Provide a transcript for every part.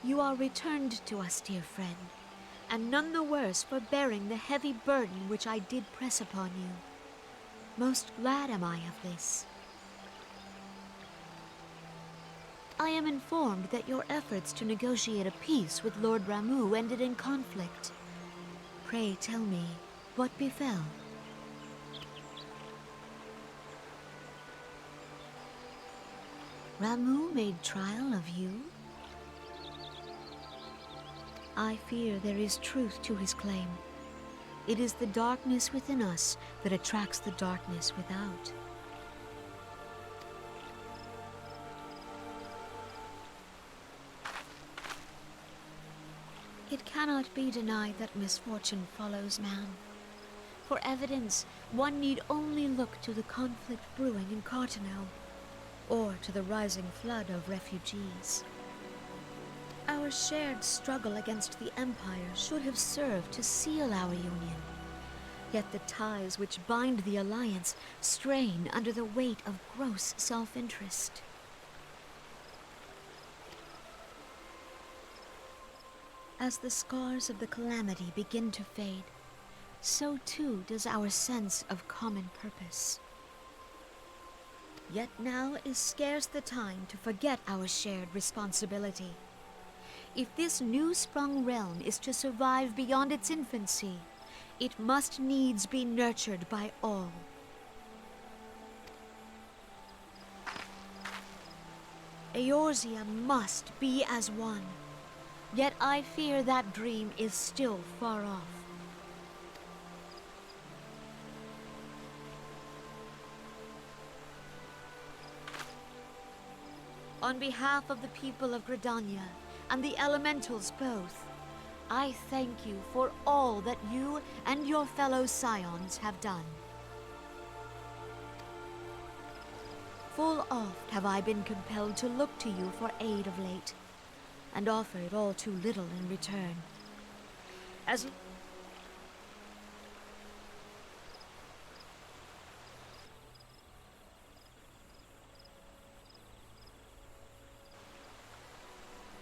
You are returned to us, dear friend, and none the worse for bearing the heavy burden which I did press upon you. Most glad am I of this. I am informed that your efforts to negotiate a peace with Lord Ramuh ended in conflict. Pray tell me, what befell? Ramuh made trial of you? I fear there is truth to his claim. It is the darkness within us that attracts the darkness without. It cannot be denied that misfortune follows man. For evidence, one need only look to the conflict brewing in Cartano, or to the rising flood of refugees. Our shared struggle against the Empire should have served to seal our union. Yet the ties which bind the Alliance strain under the weight of gross self-interest. As the scars of the calamity begin to fade, so too does our sense of common purpose. Yet now is scarce the time to forget our shared responsibility. If this new-sprung realm is to survive beyond its infancy, it must needs be nurtured by all. Eorzea must be as one. Yet I fear that dream is still far off. On behalf of the people of Gridania and the elementals both, I thank you for all that you and your fellow scions have done. Full oft have I been compelled to look to you for aid of late, and offered all too little in return. As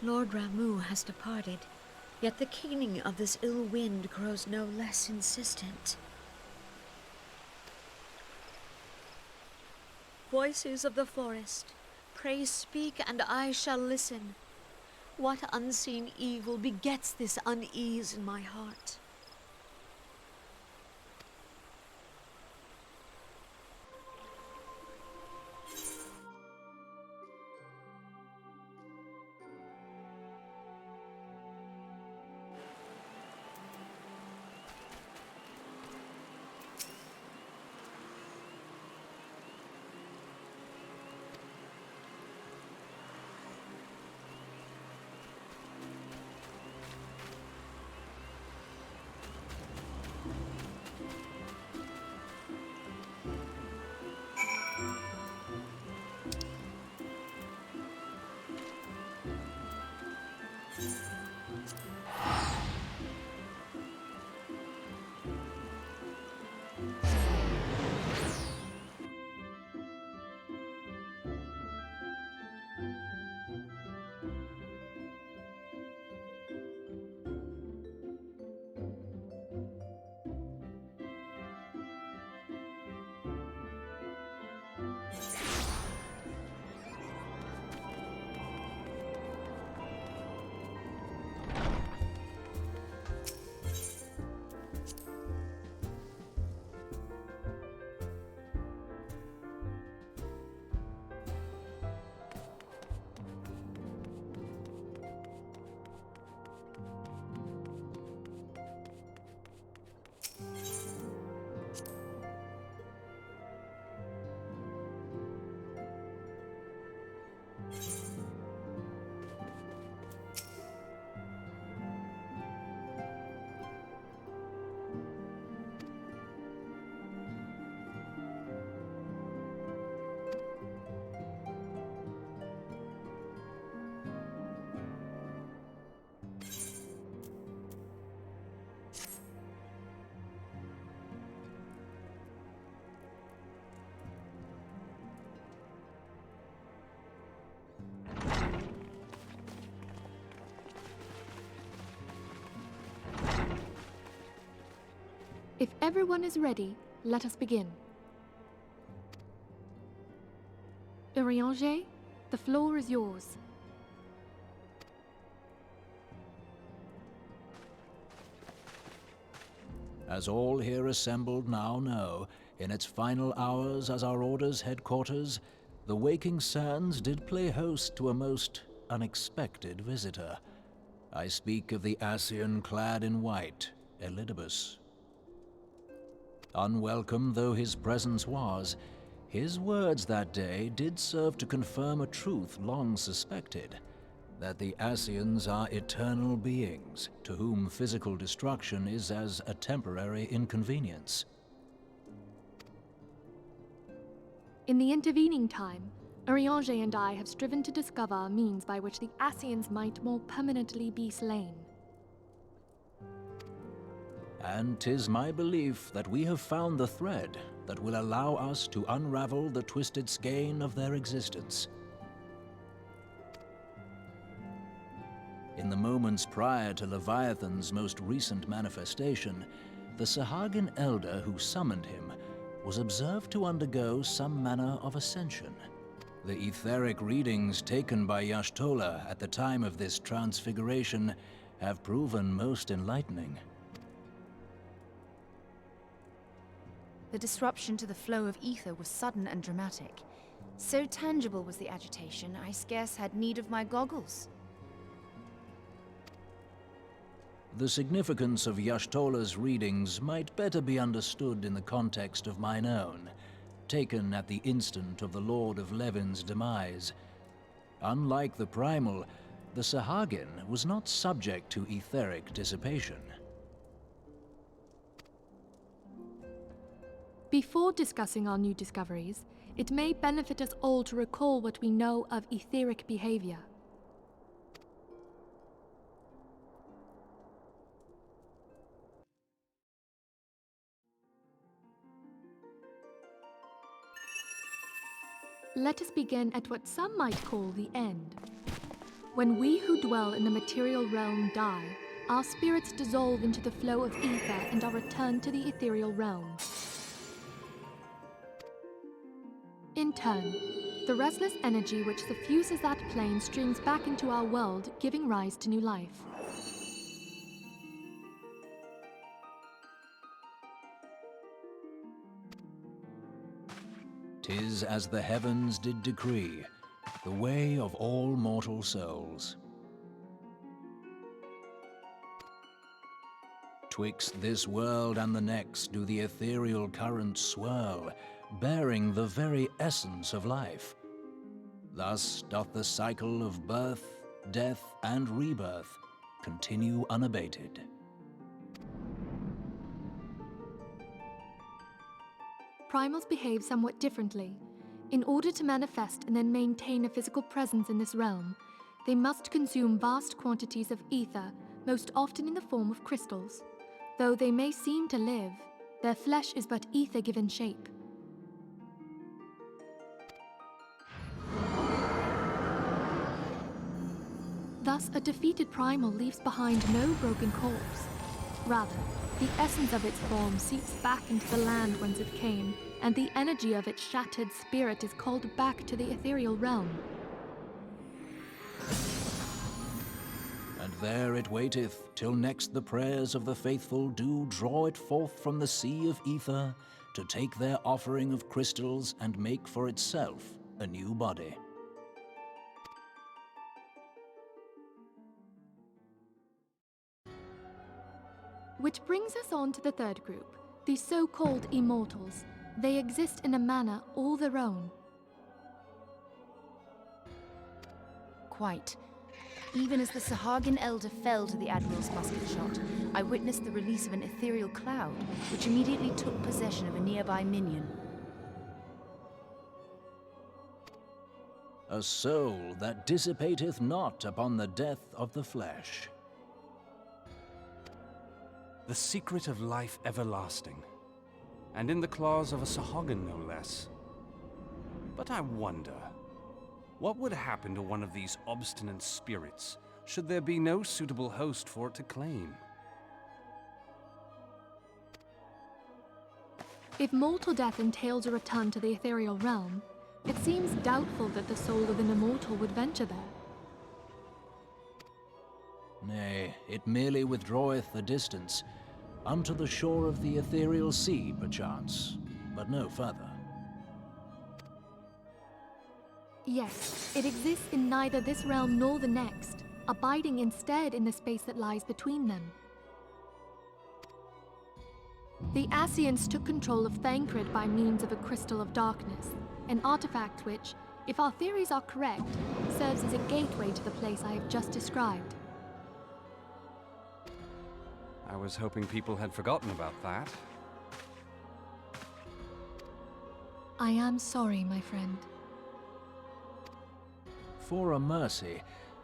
Lord Ramuh has departed, yet the keening of this ill wind grows no less insistent. Voices of the forest, pray speak and I shall listen. What unseen evil begets this unease in my heart? If everyone is ready, let us begin. Urianger, the floor is yours. As all here assembled now know, in its final hours as our Order's headquarters, the waking sands did play host to a most unexpected visitor. I speak of the Ascian clad in white, Elidibus. Unwelcome though his presence was, his words that day did serve to confirm a truth long suspected, that the Ascians are eternal beings, to whom physical destruction is as a temporary inconvenience. In the intervening time, Urianger and I have striven to discover a means by which the Ascians might more permanently be slain. And 'tis my belief that we have found the thread that will allow us to unravel the twisted skein of their existence. In the moments prior to Leviathan's most recent manifestation, the Sahagin elder who summoned him was observed to undergo some manner of ascension. The etheric readings taken by Y'shtola at the time of this transfiguration have proven most enlightening. The disruption to the flow of ether was sudden and dramatic. So tangible was the agitation, I scarce had need of my goggles. The significance of Y'shtola's readings might better be understood in the context of mine own, taken at the instant of the Lord of Levin's demise. Unlike the Primal, the Sahagin was not subject to etheric dissipation. Before discussing our new discoveries, it may benefit us all to recall what we know of etheric behavior. Let us begin at what some might call the end. When we who dwell in the material realm die, our spirits dissolve into the flow of ether and are returned to the ethereal realm. In turn, the restless energy which suffuses that plane streams back into our world, giving rise to new life. "'Tis as the heavens did decree, the way of all mortal souls. Twixt this world and the next do the ethereal currents swirl, bearing the very essence of life. Thus doth the cycle of birth, death, and rebirth continue unabated." Primals behave somewhat differently. In order to manifest and then maintain a physical presence in this realm, they must consume vast quantities of ether, most often in the form of crystals. Though they may seem to live, their flesh is but ether given shape. Thus, a defeated primal leaves behind no broken corpse. Rather, the essence of its form seeps back into the land whence it came, and the energy of its shattered spirit is called back to the ethereal realm. And there it waiteth, till next the prayers of the faithful do draw it forth from the sea of ether, to take their offering of crystals and make for itself a new body. Which brings us on to the third group, the so-called immortals. They exist in a manner all their own. Quite. Even as the Sahagin elder fell to the Admiral's musket shot, I witnessed the release of an ethereal cloud, which immediately took possession of a nearby minion. A soul that dissipateth not upon the death of the flesh. The secret of life everlasting, and in the claws of a Sahagin no less. But I wonder, what would happen to one of these obstinate spirits should there be no suitable host for it to claim? If mortal death entails a return to the ethereal realm, it seems doubtful that the soul of an immortal would venture there. Nay, it merely withdraweth the distance, unto the shore of the ethereal sea, perchance, but no further. Yes, it exists in neither this realm nor the next, abiding instead in the space that lies between them. The Ascians took control of Thancred by means of a crystal of darkness, an artifact which, if our theories are correct, serves as a gateway to the place I have just described. I was hoping people had forgotten about that. I am sorry, my friend. For a mercy,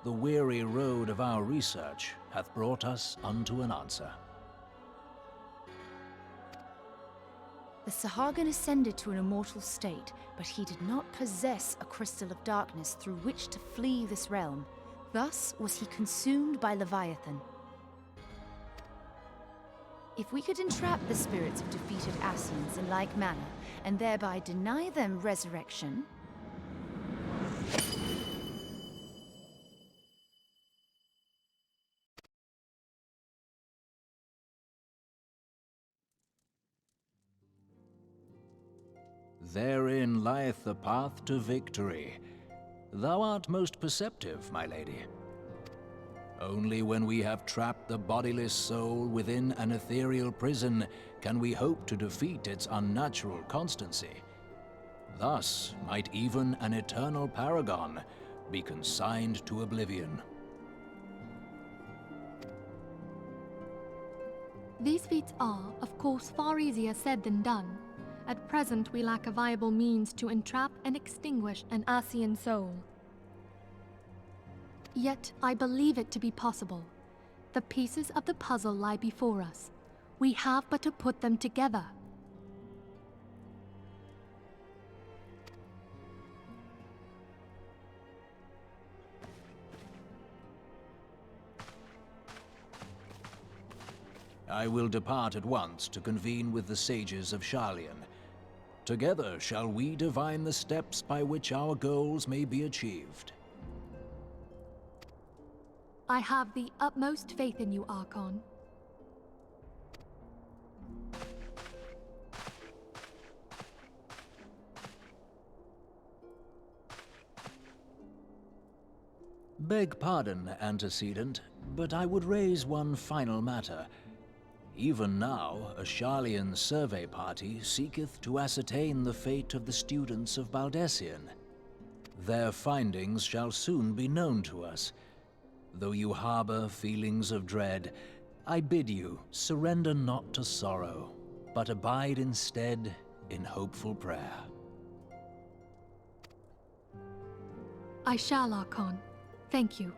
the weary road of our research hath brought us unto an answer. The Sahagin ascended to an immortal state, but he did not possess a crystal of darkness through which to flee this realm. Thus was he consumed by Leviathan. If we could entrap the spirits of defeated Ascians in like manner, and thereby deny them resurrection... Therein lieth the path to victory. Thou art most perceptive, my lady. Only when we have trapped the bodiless soul within an ethereal prison can we hope to defeat its unnatural constancy. Thus might even an eternal paragon be consigned to oblivion. These feats are, of course, far easier said than done. At present, we lack a viable means to entrap and extinguish an Ascian soul. Yet, I believe it to be possible. The pieces of the puzzle lie before us. We have but to put them together. I will depart at once to convene with the sages of Sharlayan. Together shall we divine the steps by which our goals may be achieved. I have the utmost faith in you, Archon. Beg pardon, antecedent, but I would raise one final matter. Even now, a Sharlayan survey party seeketh to ascertain the fate of the students of Baldessian. Their findings shall soon be known to us. Though you harbor feelings of dread, I bid you surrender not to sorrow, but abide instead in hopeful prayer. I shall, Archon. Thank you.